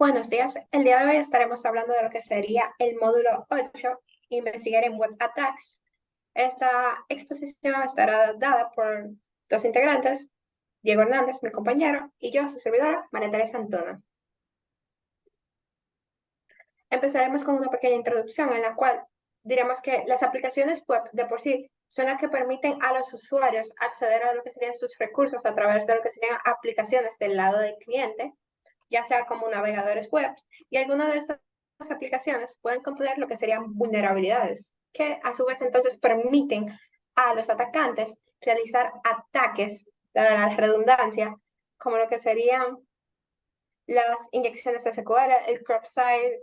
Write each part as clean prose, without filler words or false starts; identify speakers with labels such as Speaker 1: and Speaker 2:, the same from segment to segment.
Speaker 1: Buenos días. El día de hoy estaremos hablando de lo que sería el módulo 8, Investigar en Web Attacks. Esta exposición estará dada por dos integrantes, Diego Hernández, mi compañero, y yo, su servidora, María Teresa Antona. Empezaremos con una pequeña introducción en la cual diremos que las aplicaciones web de por sí son las que permiten a los usuarios acceder a lo que serían sus recursos a través de lo que serían aplicaciones del lado del cliente, ya sea como navegadores web, y algunas de estas aplicaciones pueden contener lo que serían vulnerabilidades, que a su vez entonces permiten a los atacantes realizar ataques, dada la redundancia, como lo que serían las inyecciones SQL, el cross-site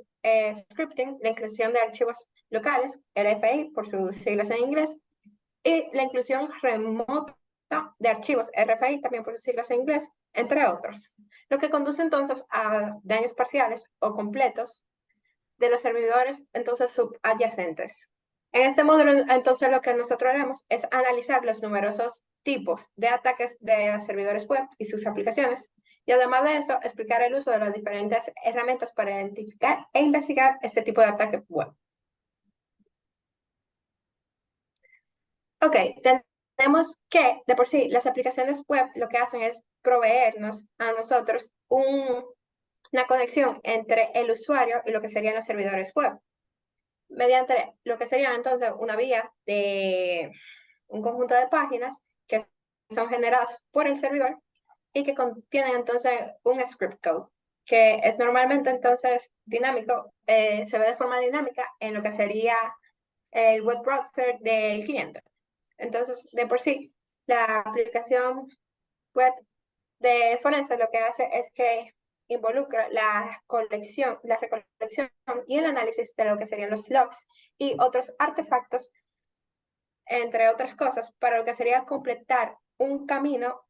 Speaker 1: scripting, la inclusión de archivos locales, LFI por sus siglas en inglés, y la inclusión remota de archivos RFI, también por sus siglas en inglés, entre otros, lo que conduce entonces a daños parciales o completos de los servidores entonces subadyacentes. En este módulo, entonces, lo que nosotros haremos es analizar los numerosos tipos de ataques de servidores web y sus aplicaciones, y además de esto, explicar el uso de las diferentes herramientas para identificar e investigar este tipo de ataque web. Ok, tenemos que, de por sí, las aplicaciones web lo que hacen es proveernos a nosotros una conexión entre el usuario y lo que serían los servidores web, mediante lo que sería entonces una vía de un conjunto de páginas que son generadas por el servidor y que contienen entonces un script code, que es normalmente entonces dinámico, se ve de forma dinámica en lo que sería el web browser del cliente. Entonces, de por sí, la aplicación web de Forense lo que hace es que involucra la recolección y el análisis de lo que serían los logs y otros artefactos, entre otras cosas, para lo que sería completar un camino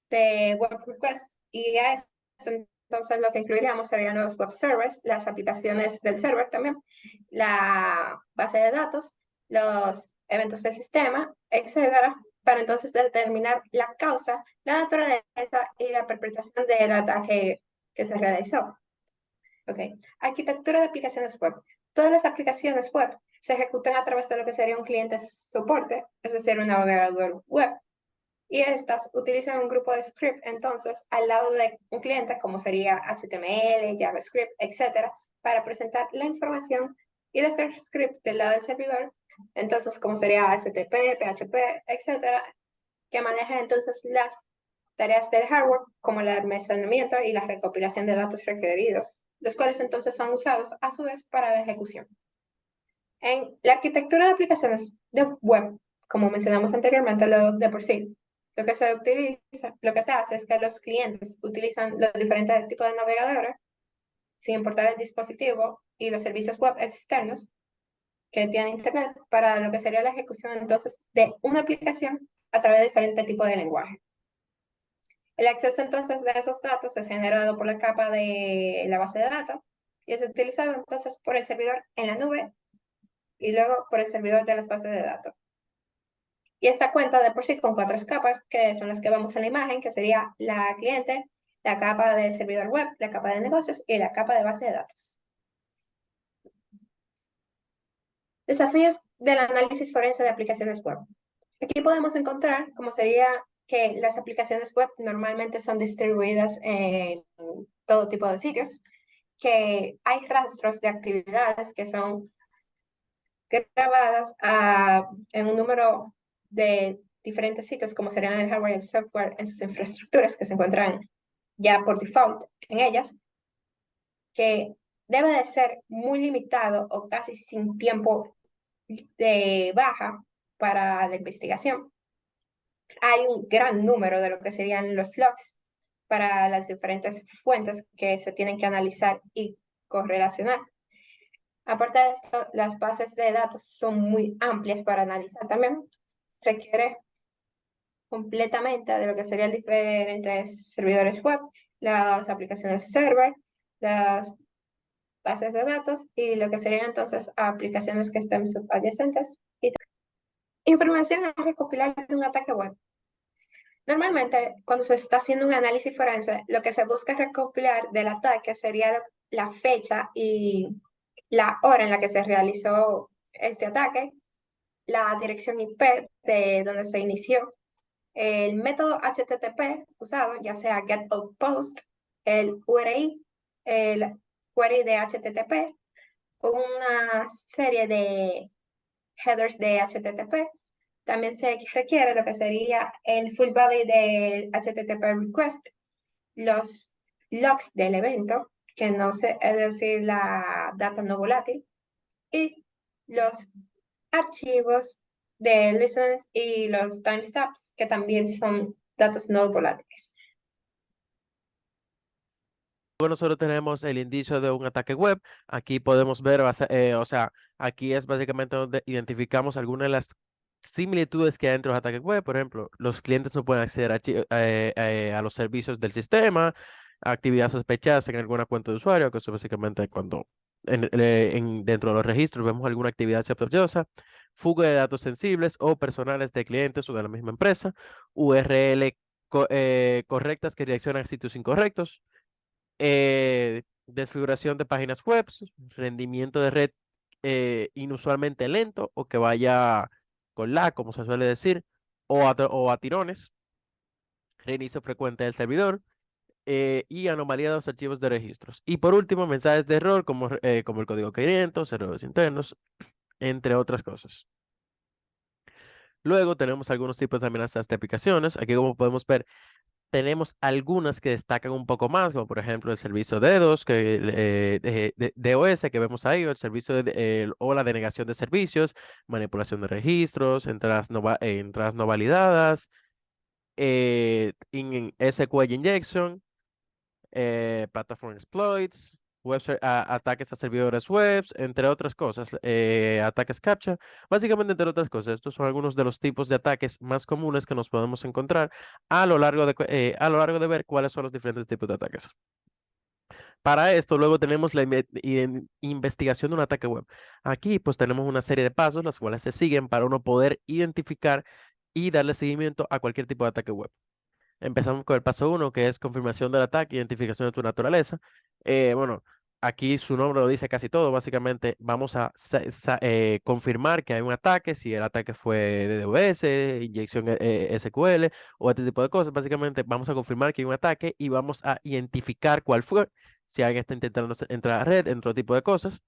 Speaker 1: de web request. Y a eso, entonces, lo que incluiríamos serían los web servers, las aplicaciones del server también, la base de datos, los eventos del sistema, etcétera, para entonces determinar la causa, la naturaleza y la perpetración del ataque que se realizó. Ok, arquitectura de aplicaciones web. Todas las aplicaciones web se ejecutan a través de lo que sería un cliente soporte, es decir, un navegador web, y estas utilizan un grupo de script, entonces, al lado de un cliente, como sería HTML, JavaScript, etcétera, para presentar la información, y de hacer script del lado del servidor, entonces, como sería HTTP, PHP, etcétera, que maneja entonces las tareas del hardware, como el almacenamiento y la recopilación de datos requeridos, los cuales entonces son usados a su vez para la ejecución. En la arquitectura de aplicaciones de web, como mencionamos anteriormente, lo de por sí, lo que se utiliza, lo que se hace es que los clientes utilizan los diferentes tipos de navegadores, sin importar el dispositivo y los servicios web externos que tienen Internet, para lo que sería la ejecución entonces de una aplicación a través de diferentes tipos de lenguaje. El acceso entonces de esos datos es generado por la capa de la base de datos y es utilizado entonces por el servidor en la nube y luego por el servidor de las bases de datos. Y esta cuenta de por sí con cuatro capas, que son las que vemos en la imagen, que sería la cliente, la capa de servidor web, la capa de negocios y la capa de base de datos. Desafíos del análisis forense de aplicaciones web. Aquí podemos encontrar cómo sería que las aplicaciones web normalmente son distribuidas en todo tipo de sitios, que hay rastros de actividades que son grabadas en un número de diferentes sitios, como serían el hardware y el software en sus infraestructuras que se encuentran ya por default en ellas, que debe de ser muy limitado o casi sin tiempo de baja para la investigación. Hay un gran número de lo que serían los logs para las diferentes fuentes que se tienen que analizar y correlacionar. Aparte de esto, las bases de datos son muy amplias para analizar también. Requiere completamente de lo que serían diferentes servidores web, las aplicaciones server, las bases de datos y lo que serían entonces aplicaciones que estén subadyacentes. Y información a recopilar de un ataque web. Normalmente, cuando se está haciendo un análisis forense, lo que se busca recopilar del ataque sería la fecha y la hora en la que se realizó este ataque, la dirección IP de donde se inició, el método HTTP usado, ya sea GET or POST, el URI, el query de HTTP, una serie de headers de HTTP. También se requiere lo que sería el full body del HTTP request, los logs del evento, que no sé, es decir, la data no volátil, y los archivos de listens y los timestamps, que también son datos no volátiles.
Speaker 2: Luego nosotros tenemos el indicio de un ataque web. Aquí podemos ver, o sea, aquí es básicamente donde identificamos algunas de las similitudes que hay entre los ataques web. Por ejemplo, los clientes no pueden acceder a los servicios del sistema, actividad sospechosa en alguna cuenta de usuario, que eso básicamente cuando dentro de los registros vemos alguna actividad sospechosa, fuga de datos sensibles o personales de clientes o de la misma empresa, URL correctas que direccionan a sitios incorrectos, desfiguración de páginas web, rendimiento de red inusualmente lento o que vaya con lag, como se suele decir, o a tirones, reinicio frecuente del servidor y anomalía de los archivos de registros. Y por último, mensajes de error como el código 500, errores internos, entre otras cosas. Luego tenemos algunos tipos de amenazas de aplicaciones. Aquí como podemos ver, tenemos algunas que destacan un poco más, como por ejemplo el servicio DDoS, DOS que vemos ahí, o el servicio o la denegación de servicios, manipulación de registros, entradas no validadas, SQL injection, platform exploits, ataques a servidores web, entre otras cosas, ataques captcha, básicamente entre otras cosas. Estos son algunos de los tipos de ataques más comunes que nos podemos encontrar a lo largo de ver cuáles son los diferentes tipos de ataques. Para esto, luego tenemos la investigación de un ataque web. Aquí, pues, tenemos una serie de pasos, las cuales se siguen para uno poder identificar y darle seguimiento a cualquier tipo de ataque web. Empezamos con el paso uno, que es confirmación del ataque, identificación de tu naturaleza. Bueno, aquí su nombre lo dice casi todo. Básicamente, vamos a confirmar que hay un ataque, si el ataque fue de DOS, inyección SQL o este tipo de cosas. Básicamente, vamos a confirmar que hay un ataque y vamos a identificar cuál fue, si alguien está intentando entrar a la red, entre otro tipo de cosas.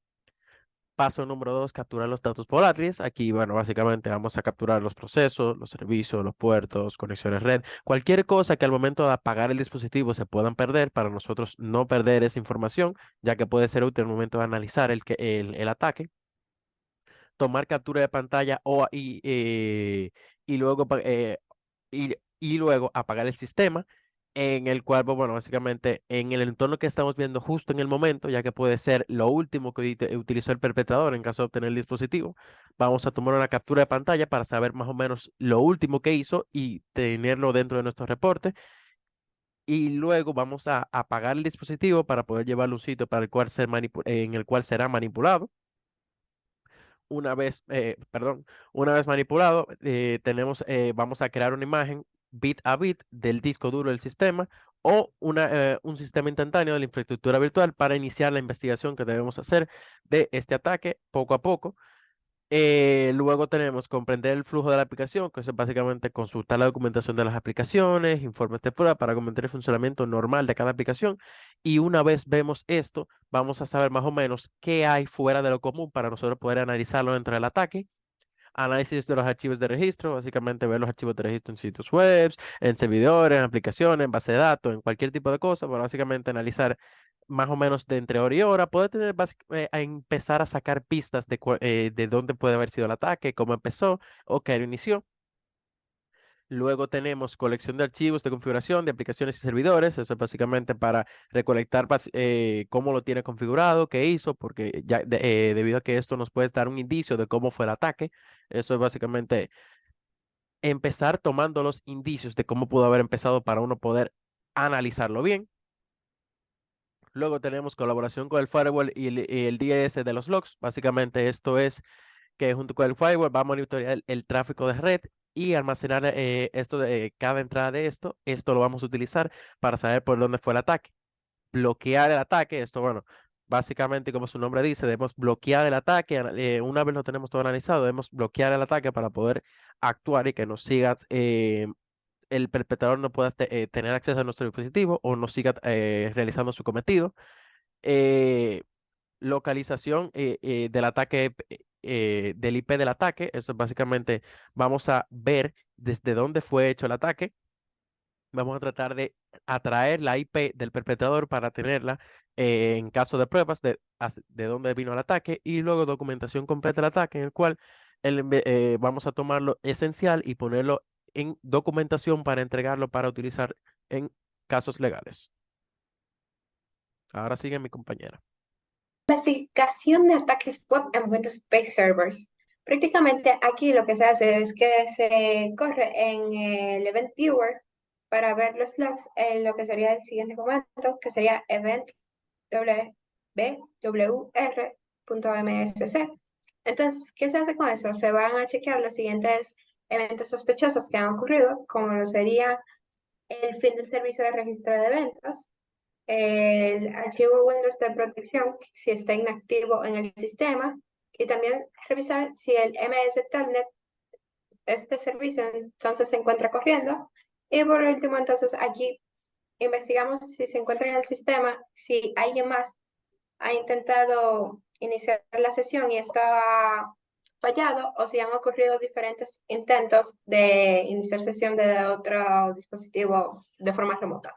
Speaker 2: Paso número dos, capturar los datos volátiles. Aquí, bueno, básicamente vamos a capturar los procesos, los servicios, los puertos, conexiones red, cualquier cosa que al momento de apagar el dispositivo se puedan perder para nosotros no perder esa información, ya que puede ser útil al momento de analizar el ataque. Tomar captura de pantalla y luego y luego apagar el sistema en el cual, pues, bueno, básicamente en el entorno que estamos viendo justo en el momento, ya que puede ser lo último que utilizó el perpetrador en caso de obtener el dispositivo, vamos a tomar una captura de pantalla para saber más o menos lo último que hizo y tenerlo dentro de nuestro reporte. Y luego vamos a apagar el dispositivo para poder llevarlo a un sitio en el cual será manipulado. Una vez manipulado, vamos a crear una imagen bit a bit del disco duro del sistema o un sistema instantáneo de la infraestructura virtual para iniciar la investigación que debemos hacer de este ataque poco a poco. Luego tenemos comprender el flujo de la aplicación, que es básicamente consultar la documentación de las aplicaciones, informes de prueba para comprender el funcionamiento normal de cada aplicación. Y una vez vemos esto, vamos a saber más o menos qué hay fuera de lo común para nosotros poder analizarlo dentro del ataque. Análisis de los archivos de registro, básicamente ver los archivos de registro en sitios web, en servidores, en aplicaciones, en base de datos, en cualquier tipo de cosa, pero básicamente analizar más o menos de entre hora y hora, poder a empezar a sacar pistas de dónde puede haber sido el ataque, cómo empezó o qué lo inició. Luego tenemos colección de archivos de configuración de aplicaciones y servidores. Eso es básicamente para recolectar cómo lo tiene configurado, qué hizo, porque debido a que esto nos puede dar un indicio de cómo fue el ataque. Eso es básicamente empezar tomando los indicios de cómo pudo haber empezado para uno poder analizarlo bien. Luego tenemos colaboración con el firewall y el DNS de los logs. Básicamente esto es que junto con el firewall va a monitorear el tráfico de red y almacenar esto de cada entrada de esto. Esto lo vamos a utilizar para saber por dónde fue el ataque. Bloquear el ataque, esto, bueno, básicamente como su nombre dice, debemos bloquear el ataque. Una vez lo tenemos todo analizado, debemos bloquear el ataque para poder actuar y que nos siga, el perpetrador no pueda tener acceso a nuestro dispositivo o nos siga realizando su cometido. Eh, Localización del ataque, del IP del ataque. Eso es básicamente, vamos a ver desde dónde fue hecho el ataque. Vamos a tratar de atraer la IP del perpetrador para tenerla en caso de pruebas de dónde vino el ataque y luego documentación completa del ataque en el cual vamos a tomar lo esencial y ponerlo en documentación para entregarlo para utilizar en casos legales. Ahora sigue mi compañera.
Speaker 1: Investigación de ataques web en Windows-based servers. Prácticamente aquí lo que se hace es que se corre en el Event Viewer para ver los logs en lo que sería el siguiente comando, que sería event wr.msc. Entonces, ¿qué se hace con eso? Se van a chequear los siguientes eventos sospechosos que han ocurrido, como lo sería el fin del servicio de registro de eventos, el archivo Windows de protección, si está inactivo en el sistema, y también revisar si el MS Telnet, este servicio, entonces se encuentra corriendo. Y por último, entonces aquí investigamos si se encuentra en el sistema, si alguien más ha intentado iniciar la sesión y esto ha fallado, o si han ocurrido diferentes intentos de iniciar sesión de otro dispositivo de forma remota.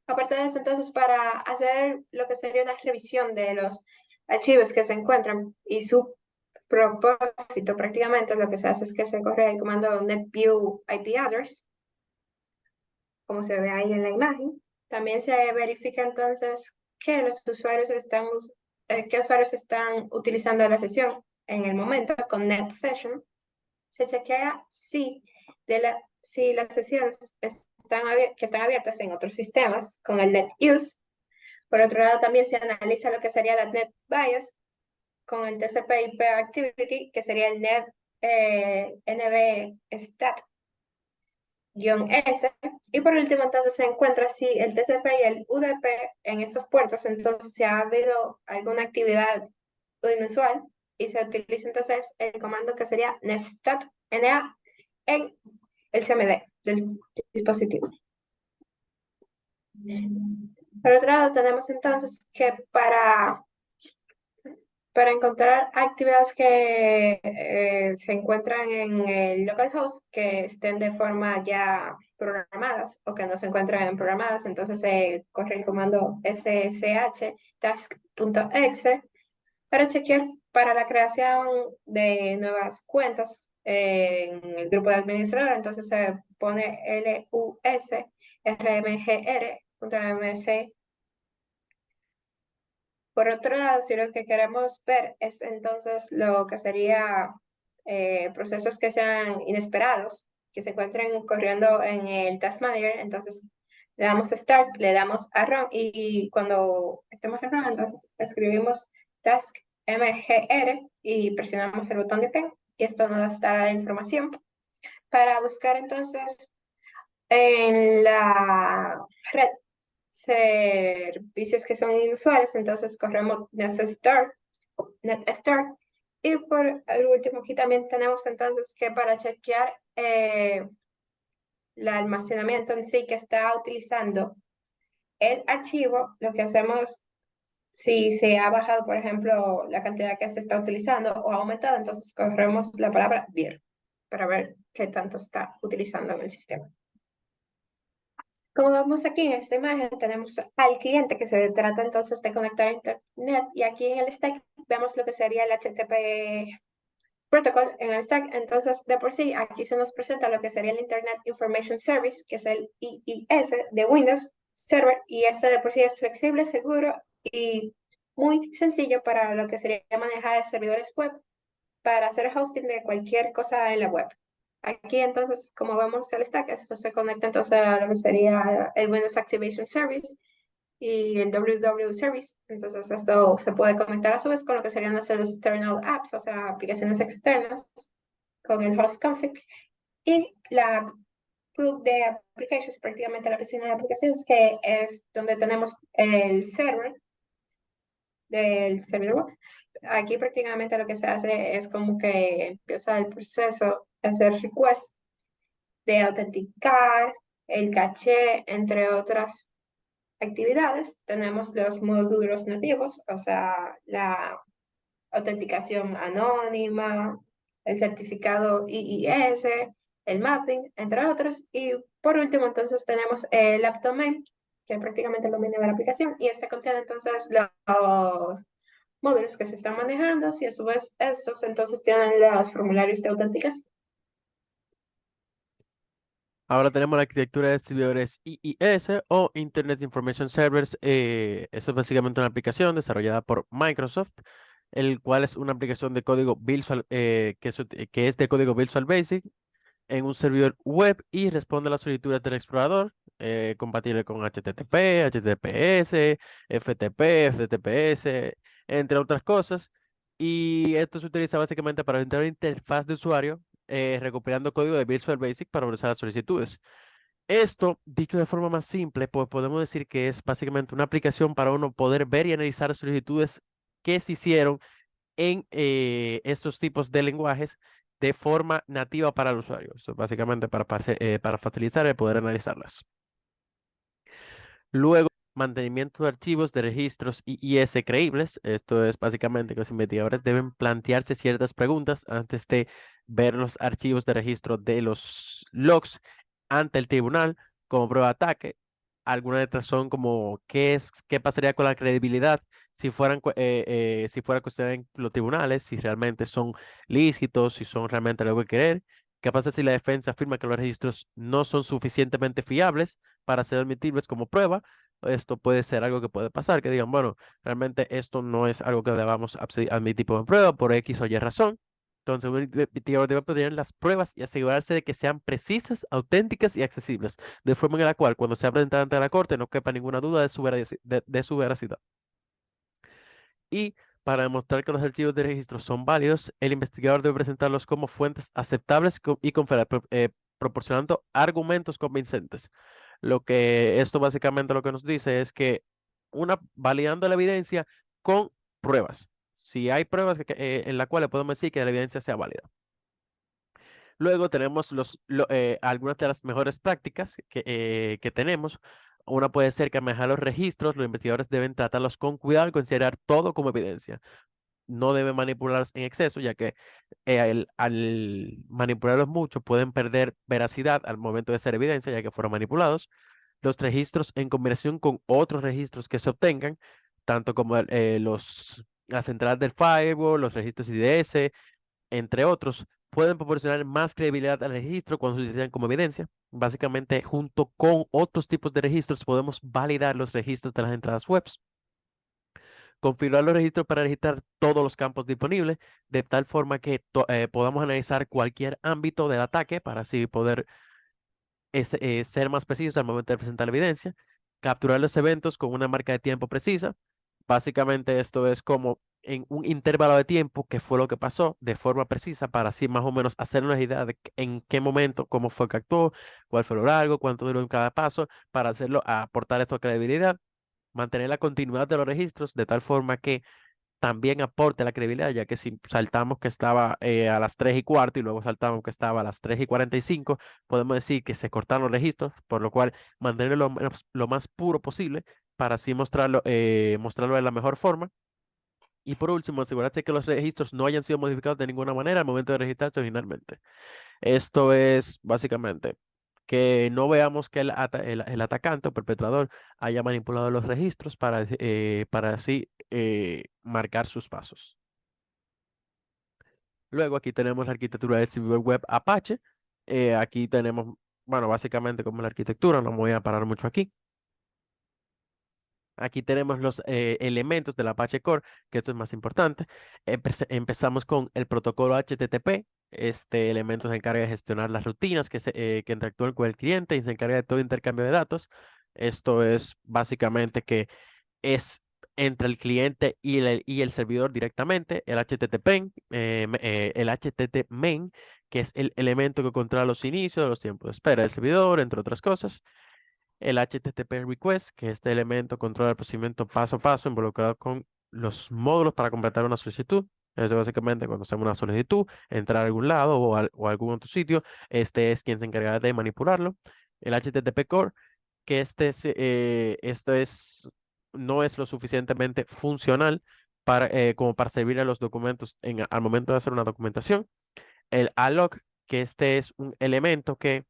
Speaker 1: Aparte de eso, entonces, para hacer lo que sería una revisión de los archivos que se encuentran y su propósito, prácticamente lo que se hace es que se corre el comando netview ip-address, como se ve ahí en la imagen. También se verifica entonces que los usuarios qué usuarios están utilizando la sesión en el momento con net session. Se chequea si las sesiones que están abiertas en otros sistemas con el net use. Por otro lado, también se analiza lo que sería la net bias con el TCP/IP activity, que sería el net nbstat-s. Y por último, entonces se encuentra si el TCP y el UDP en estos puertos, entonces si ha habido alguna actividad inusual y se utiliza entonces el comando que sería nestat na en el CMD del dispositivo. Por otro lado, tenemos entonces que para encontrar actividades que se encuentran en el localhost que estén de forma ya programadas o que no se encuentran en programadas, entonces se corre el comando ssh task.exe para chequear para la creación de nuevas cuentas en el grupo de administrador. Entonces se pone lus-rmgr.msc. Por otro lado, si lo que queremos ver es entonces lo que sería procesos que sean inesperados, que se encuentren corriendo en el Task Manager, entonces le damos Start, le damos a Run y cuando estemos en Run, entonces escribimos Task MGR y presionamos el botón de OK y esto nos dará la información para buscar entonces en la red servicios que son inusuales, entonces corremos netstart. Y por el último, aquí también tenemos entonces que para chequear el almacenamiento en sí que está utilizando el archivo, lo que hacemos, si se ha bajado, por ejemplo, la cantidad que se está utilizando o ha aumentado, entonces corremos la palabra dir para ver qué tanto está utilizando en el sistema. Como vemos aquí en esta imagen, tenemos al cliente que se trata entonces de conectar a Internet y aquí en el stack vemos lo que sería el HTTP protocol en el stack. Entonces, de por sí, aquí se nos presenta lo que sería el Internet Information Service, que es el IIS de Windows Server, y este de por sí es flexible, seguro y muy sencillo para lo que sería manejar servidores web para hacer hosting de cualquier cosa en la web. Aquí entonces, como vemos el stack, esto se conecta entonces a lo que sería el Windows Activation Service y el WW Service. Entonces, esto se puede conectar a su vez con lo que serían las external apps, o sea, aplicaciones externas con el host config. Y la pool de applications, prácticamente la piscina de aplicaciones, que es donde tenemos el server del servidor web. Aquí prácticamente lo que se hace es como que empieza el proceso de hacer request, de autenticar, el caché, entre otras actividades. Tenemos los módulos nativos, o sea, la autenticación anónima, el certificado IIS, el mapping, entre otros. Y por último, entonces tenemos el app domain, que es prácticamente el dominio de la aplicación, y este contiene entonces los módulos que se están manejando, y a su vez estos entonces tienen los formularios de autenticación.
Speaker 2: Ahora tenemos la arquitectura de servidores IIS o Internet Information Servers. Eso es básicamente una aplicación desarrollada por Microsoft, el cual es una aplicación de código Visual, que es de código Visual Basic en un servidor web y responde a las solicitudes del explorador, compatible con HTTP, HTTPS, FTP, FTPS, entre otras cosas. Y esto se utiliza básicamente para orientar la interfaz de usuario, recopilando código de Visual Basic para procesar las solicitudes. Esto, dicho de forma más simple, pues podemos decir que es básicamente una aplicación para uno poder ver y analizar solicitudes que se hicieron en estos tipos de lenguajes de forma nativa para el usuario. Eso es básicamente para facilitar el poder analizarlas. Luego, mantenimiento de archivos de registros IIS creíbles. Esto es básicamente que los investigadores deben plantearse ciertas preguntas antes de ver los archivos de registro de los logs ante el tribunal como prueba de ataque. Algunas de estas son como qué pasaría con la credibilidad si fuera cuestionada en los tribunales, si realmente son lícitos, si son realmente algo que querer. ¿Qué pasa si la defensa afirma que los registros no son suficientemente fiables para ser admitibles como prueba? Esto puede ser algo que puede pasar, que digan, bueno, realmente esto no es algo que debamos admitir como prueba por X o Y razón. Entonces, un investigador debe pedir las pruebas y asegurarse de que sean precisas, auténticas y accesibles, de forma en la cual, cuando sea presentada ante la corte, no quepa ninguna duda de su veracidad. Y para demostrar que los archivos de registro son válidos, el investigador debe presentarlos como fuentes aceptables y proporcionando argumentos convincentes. Esto básicamente lo que nos dice es que validando la evidencia con pruebas. Si hay pruebas en las cuales podemos decir que la evidencia sea válida. Luego tenemos algunas de las mejores prácticas que tenemos. Una puede ser que al manejar los registros, los investigadores deben tratarlos con cuidado y considerar todo como evidencia. No deben manipularlos en exceso, ya que al manipularlos mucho pueden perder veracidad al momento de ser evidencia, ya que fueron manipulados. Los registros en combinación con otros registros que se obtengan, tanto como las entradas del firewall, los registros IDS, entre otros, pueden proporcionar más credibilidad al registro cuando se utilizan como evidencia. Básicamente, junto con otros tipos de registros, podemos validar los registros de las entradas web. Configurar los registros para registrar todos los campos disponibles, de tal forma que podamos analizar cualquier ámbito del ataque para así poder ser más precisos al momento de presentar la evidencia. Capturar los eventos con una marca de tiempo precisa. Básicamente esto es como en un intervalo de tiempo que fue lo que pasó de forma precisa para así más o menos hacer una idea de en qué momento, cómo fue que actuó, cuál fue lo largo, cuánto duró en cada paso, para hacerlo, aportar esto a credibilidad. Mantener la continuidad de los registros de tal forma que también aporte la credibilidad, ya que si saltamos que estaba a las 3:15 y luego saltamos que estaba a las 3:45, podemos decir que se cortaron los registros, por lo cual mantenerlo lo más puro posible para así mostrarlo de la mejor forma. Y por último, asegurarse que los registros no hayan sido modificados de ninguna manera al momento de registrarse originalmente. Esto es básicamente que no veamos que el atacante o perpetrador haya manipulado los registros para así marcar sus pasos. Luego aquí tenemos la arquitectura del servidor web Apache. Aquí tenemos, bueno, básicamente como la arquitectura, no me voy a parar mucho aquí. Aquí tenemos los elementos del Apache Core, que esto es más importante. Empezamos con el protocolo HTTP. Este elemento se encarga de gestionar las rutinas que interactúan con el cliente y se encarga de todo intercambio de datos. Esto es básicamente que es entre el cliente y el servidor directamente, el HTTP, el HTTP main, que es el elemento que controla los inicios, los tiempos de espera del servidor, entre otras cosas. El HTTP request, que este elemento controla el procedimiento paso a paso involucrado con los módulos para completar una solicitud. Esto básicamente cuando hacemos una solicitud, entrar a algún lado o a algún otro sitio, este es quien se encarga de manipularlo. El HTTP core, que esto no es lo suficientemente funcional como para servir a los documentos al momento de hacer una documentación. El alloc, que este es un elemento que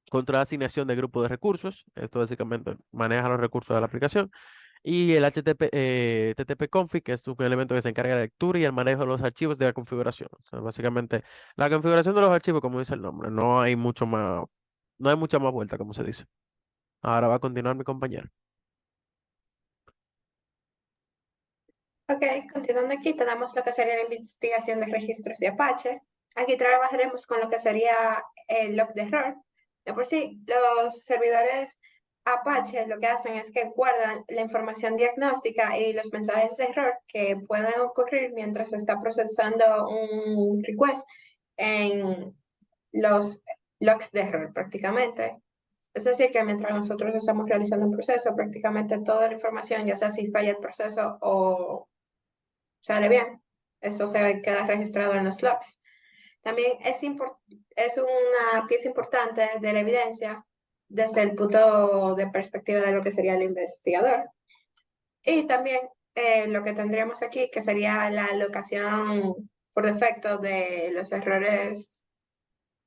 Speaker 2: controla la asignación de grupo de recursos. Esto básicamente maneja los recursos de la aplicación. Y el TTP config, que es un elemento que se encarga de la lectura y el manejo de los archivos de la configuración. O sea, básicamente, la configuración de los archivos, como dice el nombre, no hay mucha más vuelta, como se dice. Ahora va a continuar mi compañero.
Speaker 1: Ok, continuando aquí, tenemos lo que sería la investigación de registros de Apache. Aquí trabajaremos con lo que sería el log de error. De por sí, los servidores Apache lo que hacen es que guardan la información diagnóstica y los mensajes de error que pueden ocurrir mientras se está procesando un request en los logs de error prácticamente. Es decir, que mientras nosotros estamos realizando un proceso, prácticamente toda la información, ya sea si falla el proceso o sale bien. Eso se queda registrado en los logs. También es una pieza importante de la evidencia desde el punto de perspectiva de lo que sería el investigador. Y también lo que tendríamos aquí, que sería la alocación por defecto de los errores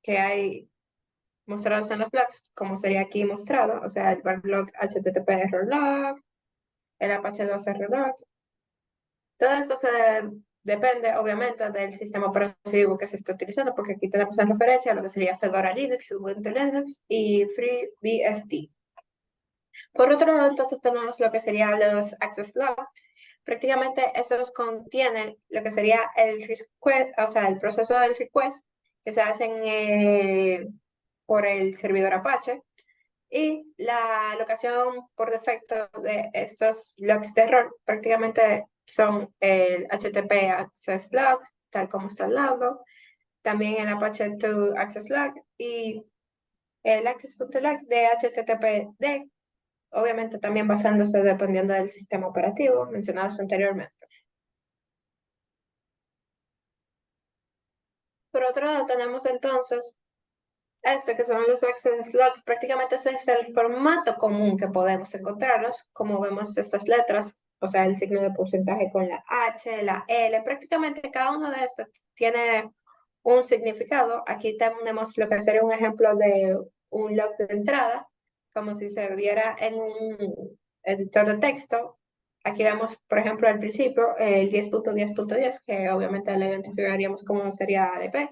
Speaker 1: que hay mostrados en los logs, como sería aquí mostrado, o sea, el var log HTTP error log, el Apache 2 error log. Todo esto depende, obviamente, del sistema operativo que se está utilizando, porque aquí tenemos en referencia lo que sería Fedora Linux, Ubuntu Linux y FreeBSD. Por otro lado, entonces tenemos lo que serían los access logs. Prácticamente estos contienen lo que sería el request, o sea, el proceso del request que se hacen por el servidor Apache y la locación por defecto de estos logs de error prácticamente son el HTTP Access Log, tal como está al lado, también el Apache 2 Access Log y el Access.log de HTTPD, obviamente también basándose dependiendo del sistema operativo mencionados anteriormente. Por otro lado, tenemos entonces esto que son los access logs, prácticamente ese es el formato común que podemos encontrarlos, como vemos estas letras, o sea, el signo de porcentaje con la H, la L, prácticamente cada uno de estos tiene un significado. Aquí tenemos lo que sería un ejemplo de un log de entrada, como si se viera en un editor de texto. Aquí vemos, por ejemplo, al principio el 10.10.10, que obviamente le identificaríamos como sería ADP.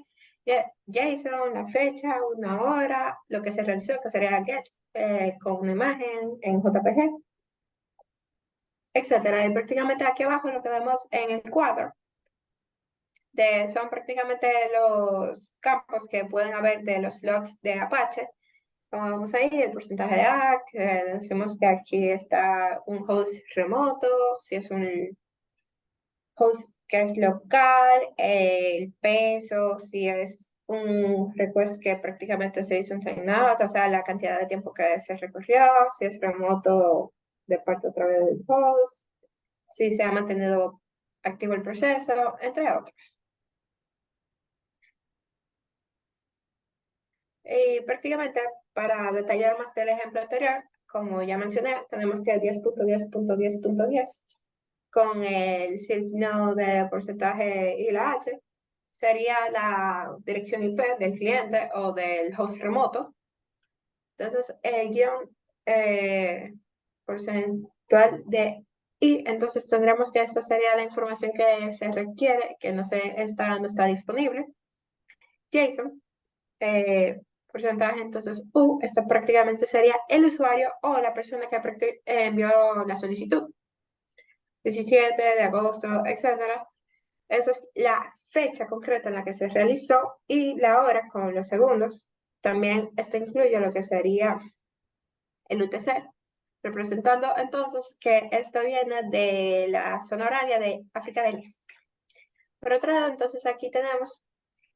Speaker 1: JSON, la fecha, una hora, lo que se realizó, que sería get, con una imagen en JPG, etcétera. Y prácticamente aquí abajo lo que vemos en el cuadro son prácticamente los campos que pueden haber de los logs de Apache. Como vemos ahí, el porcentaje de ACK, decimos que aquí está un host remoto, si es un host que es local, el peso, si es un request que prácticamente se hizo un timeout, o sea, la cantidad de tiempo que se recorrió, si es remoto de parte otra vez del host, si se ha mantenido activo el proceso, entre otros. Y prácticamente para detallar más del ejemplo anterior, como ya mencioné, tenemos que 10.10.10.10 con el signo de porcentaje y la H sería la dirección IP del cliente o del host remoto. Entonces, el guión porcentual de y entonces tendremos que esta sería la información que se requiere, que no está disponible. JSON, porcentaje, entonces U, esta prácticamente sería el usuario o la persona que envió la solicitud. 17 de agosto, etcétera. Esa es la fecha concreta en la que se realizó y la hora con los segundos. También esto incluye lo que sería el UTC, representando entonces que esto viene de la zona horaria de África del Este. Por otro lado, entonces aquí tenemos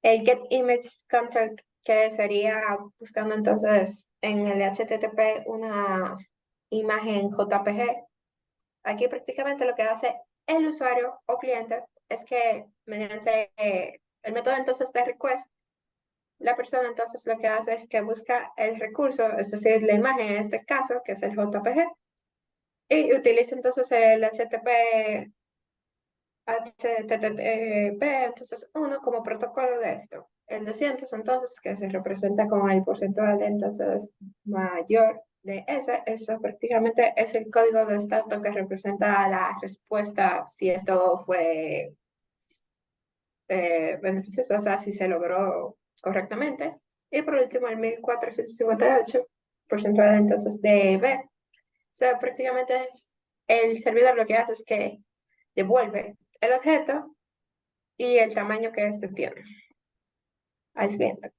Speaker 1: el Get Image Content, que sería buscando entonces en el HTTP una imagen JPG. Aquí prácticamente lo que hace el usuario o cliente es que mediante el método entonces de request, la persona entonces lo que hace es que busca el recurso, es decir, la imagen en este caso, que es el JPG, y utiliza entonces el HTTP, entonces uno como protocolo de esto. El 200 entonces, que se representa con el porcentaje entonces mayor de ese, eso prácticamente es el código de estado que representa la respuesta si esto fue beneficioso, o sea, si se logró correctamente. Y por último, el 1458 porcentaje entonces de B. O sea, prácticamente el servidor lo que hace es que devuelve el objeto y el tamaño que este tiene al cliente.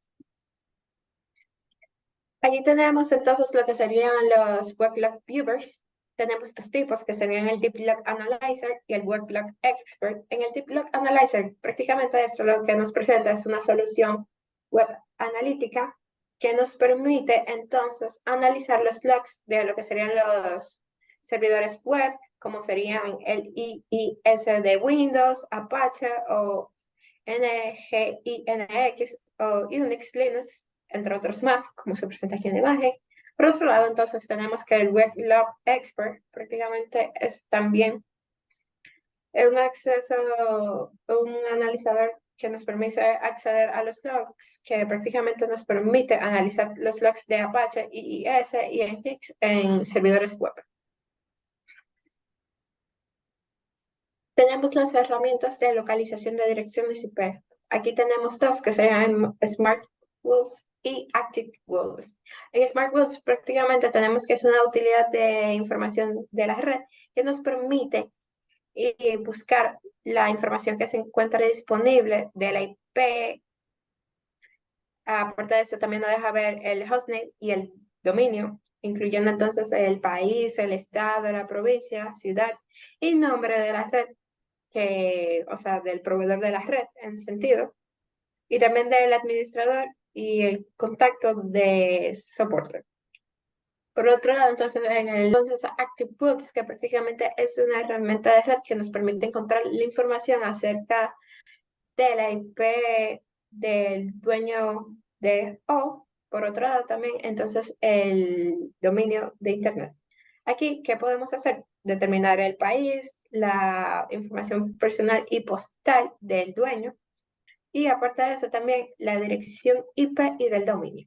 Speaker 1: Allí tenemos entonces lo que serían los Weblock Viewers. Tenemos dos tipos que serían el Deep Log Analyzer y el Weblock Expert. En el Deep Log Analyzer, prácticamente esto lo que nos presenta es una solución web analítica que nos permite entonces analizar los logs de lo que serían los servidores web, como serían el IIS de Windows, Apache o NGINX o Unix, Linux, entre otros más, como se presenta aquí en la imagen. Por otro lado, entonces tenemos que el Web Log Expert prácticamente es también un acceso, un analizador que nos permite acceder a los logs, que prácticamente nos permite analizar los logs de Apache, IIS y Nginx en servidores web. Tenemos las herramientas de localización de direcciones IP. Aquí tenemos dos que serían Smart Rules y Active Rules. En Smart Rules prácticamente tenemos que es una utilidad de información de la red que nos permite buscar la información que se encuentra disponible de la IP. Aparte de eso, también nos deja ver el hostname y el dominio, incluyendo entonces el país, el estado, la provincia, ciudad y nombre de la red o sea, del proveedor de la red en sentido, y también del administrador y el contacto de soporte. Por otro lado, entonces, entonces Active Pubs, que prácticamente es una herramienta de red que nos permite encontrar la información acerca de la IP del dueño de O, por otro lado también, entonces, el dominio de Internet. Aquí, ¿qué podemos hacer? Determinar el país, la información personal y postal del dueño y aparte de eso también la dirección IP y del dominio.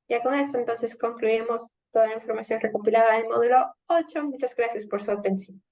Speaker 1: Ya con esto entonces concluimos toda la información recopilada del módulo 8. Muchas gracias por su atención.